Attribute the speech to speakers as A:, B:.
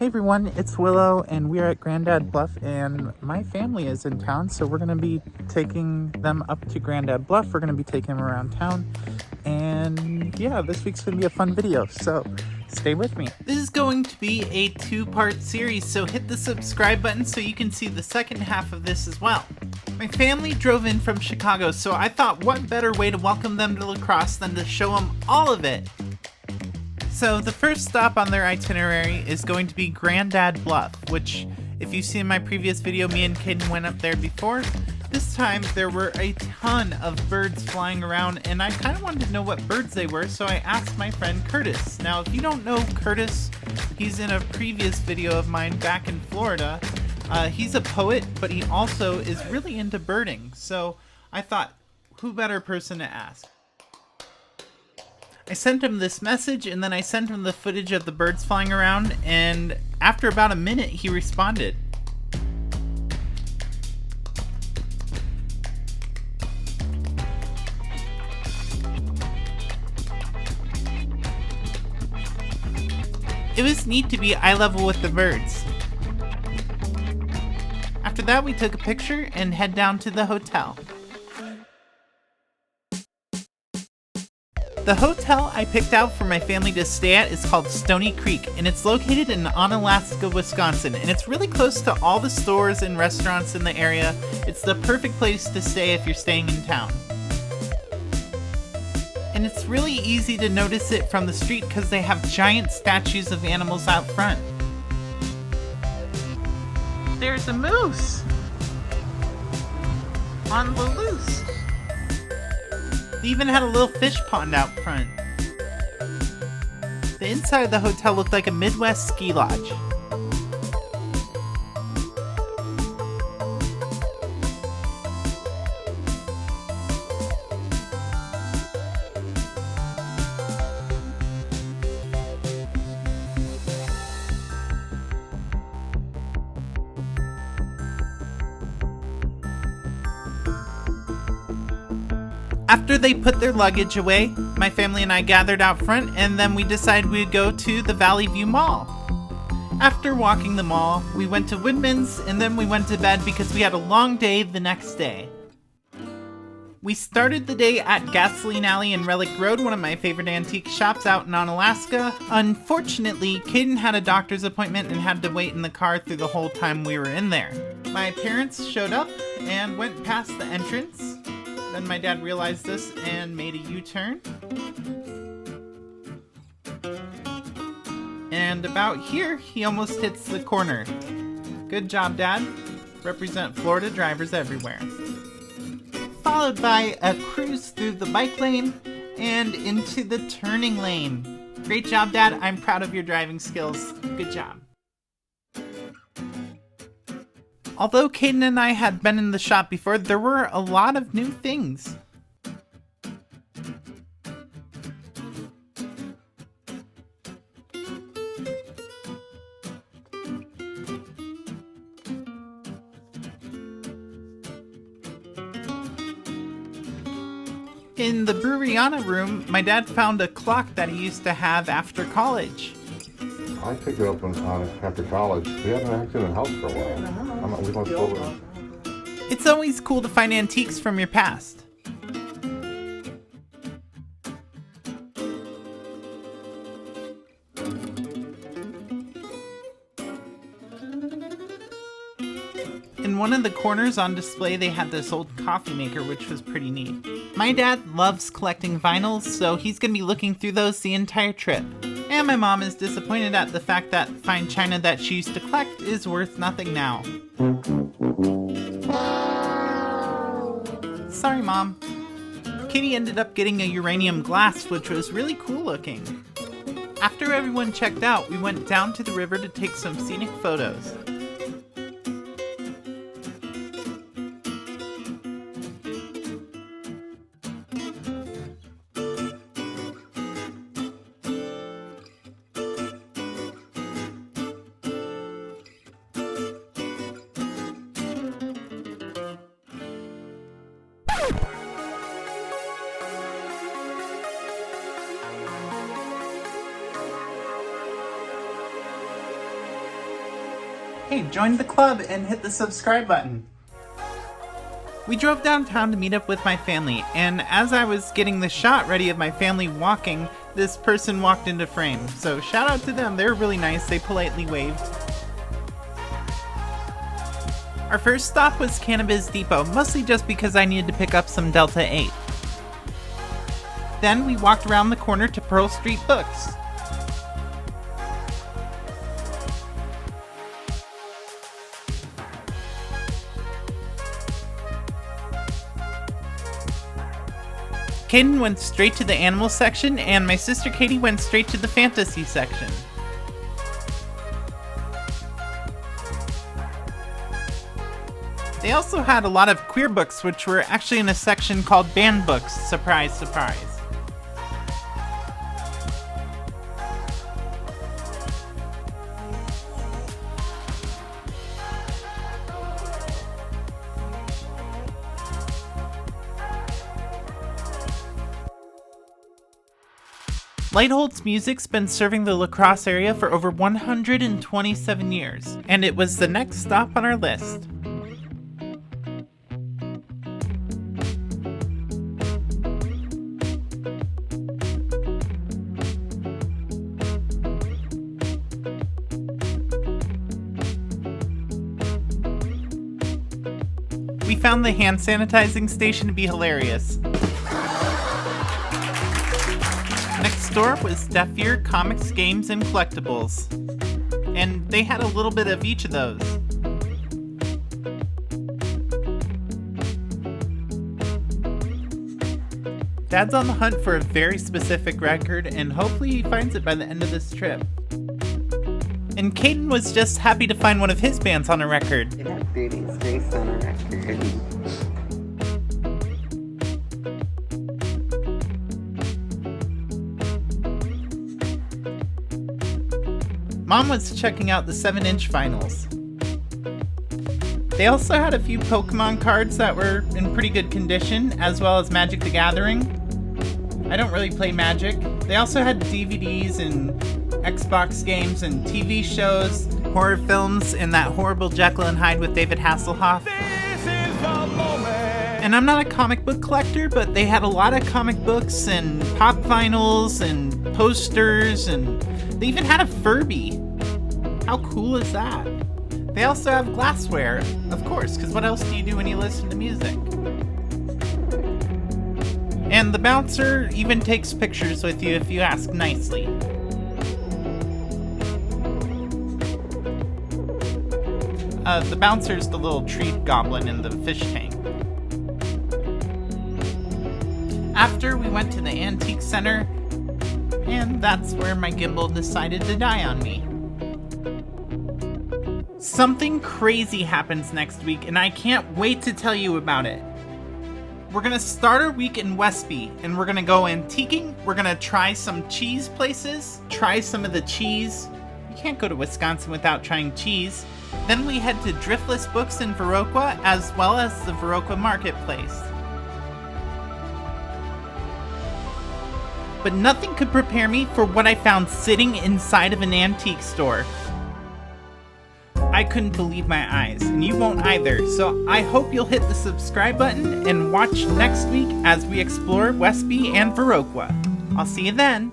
A: Hey everyone, it's Willow and we are at Grandad Bluff and my family is in town, so we're going to be taking them up to Grandad Bluff. We're going to be taking them around town and yeah, this week's going to be a fun video, so stay with me.
B: This is going to be a two-part series, so hit the subscribe button so you can see the second half of this as well. My family drove in from Chicago, so I thought what better way to welcome them to La Crosse than to show them all of it. So the first stop on their itinerary is going to be Grandad Bluff, which, if you've seen my previous video, me and Caden went up there before. This time there were a ton of birds flying around and I kind of wanted to know what birds they were, so I asked my friend Curtis. Now if you don't know Curtis, he's in a previous video of mine back in Florida. He's a poet, but he also is really into birding, so I thought, who better person to ask? I sent him this message and then I sent him the footage of the birds flying around, and after about a minute he responded. It was neat to be eye level with the birds. After that we took a picture and head down to the hotel. The hotel I picked out for my family to stay at is called Stoney Creek, and it's located in Onalaska, Wisconsin, and it's really close to all the stores and restaurants in the area. It's the perfect place to stay if you're staying in town. And it's really easy to notice it from the street because they have giant statues of animals out front. There's a moose on the loose. They even had a little fish pond out front. The inside of the hotel looked like a Midwest ski lodge. After they put their luggage away, my family and I gathered out front and then we decided we'd go to the Valley View Mall. After walking the mall, we went to Woodman's and then we went to bed because we had a long day the next day. We started the day at Gasoline Alley and Relic Road, one of my favorite antique shops out in Onalaska. Unfortunately, Caden had a doctor's appointment and had to wait in the car through the whole time we were in there. My parents showed up and went past the entrance. Then my dad realized this and made a U-turn. And about here, he almost hits the corner. Good job, Dad. Represent Florida drivers everywhere. Followed by a cruise through the bike lane and into the turning lane. Great job, Dad. I'm proud of your driving skills. Good job. Although Caden and I had been in the shop before, there were a lot of new things. In the Breweriana room, my dad found a clock that he used to have after college.
C: I picked it up after college. We haven't actually in the house for a while. We don't go.
B: It's always cool to find antiques from your past. In one of the corners on display, they had this old coffee maker, which was pretty neat. My dad loves collecting vinyls, so he's going to be looking through those the entire trip. And my mom is disappointed at the fact that fine china that she used to collect is worth nothing now. Sorry, Mom. Kitty ended up getting a uranium glass, which was really cool looking. After everyone checked out, we went down to the river to take some scenic photos.
A: Hey, join the club and hit the subscribe button.
B: We drove downtown to meet up with my family, and as I was getting the shot ready of my family walking, this person walked into frame. So shout out to them, they're really nice, they politely waved. Our first stop was Cannabiz Depot, mostly just because I needed to pick up some Delta 8. Then we walked around the corner to Pearl Street Books. Caden went straight to the animal section, and my sister Katie went straight to the fantasy section. They also had a lot of queer books, which were actually in a section called banned books. Surprise, surprise. Leithold's music's been serving the La Crosse area for over 127 years, and it was the next stop on our list. We found the hand sanitizing station to be hilarious. Next door was Deaf Ear Comics, Games, and Collectibles. And they had a little bit of each of those. Dad's on the hunt for a very specific record, and hopefully he finds it by the end of this trip. And Caden was just happy to find one of his bands on a record.
D: It had Booty's face on a record.
B: Mom was checking out the 7-inch vinyls. They also had a few Pokemon cards that were in pretty good condition, as well as Magic the Gathering. I don't really play Magic. They also had DVDs and Xbox games and TV shows, horror films, and that horrible Jekyll and Hyde with David Hasselhoff. And I'm not a comic book collector, but they had a lot of comic books and pop vinyls and posters, and they even had a Furby. How cool is that? They also have glassware, of course, because what else do you do when you listen to music? And the bouncer even takes pictures with you if you ask nicely. The bouncer's the little tree goblin in the fish tank. After, we went to the antique center, and that's where my gimbal decided to die on me. Something crazy happens next week, and I can't wait to tell you about it. We're gonna start our week in Westby, and we're gonna go antiquing, we're gonna try some cheese places, try some of the cheese. You can't go to Wisconsin without trying cheese. Then we head to Driftless Books in Viroqua, as well as the Viroqua Marketplace. But nothing could prepare me for what I found sitting inside of an antique store. I couldn't believe my eyes, and you won't either, so I hope you'll hit the subscribe button and watch next week as we explore Westby and Viroqua. I'll see you then.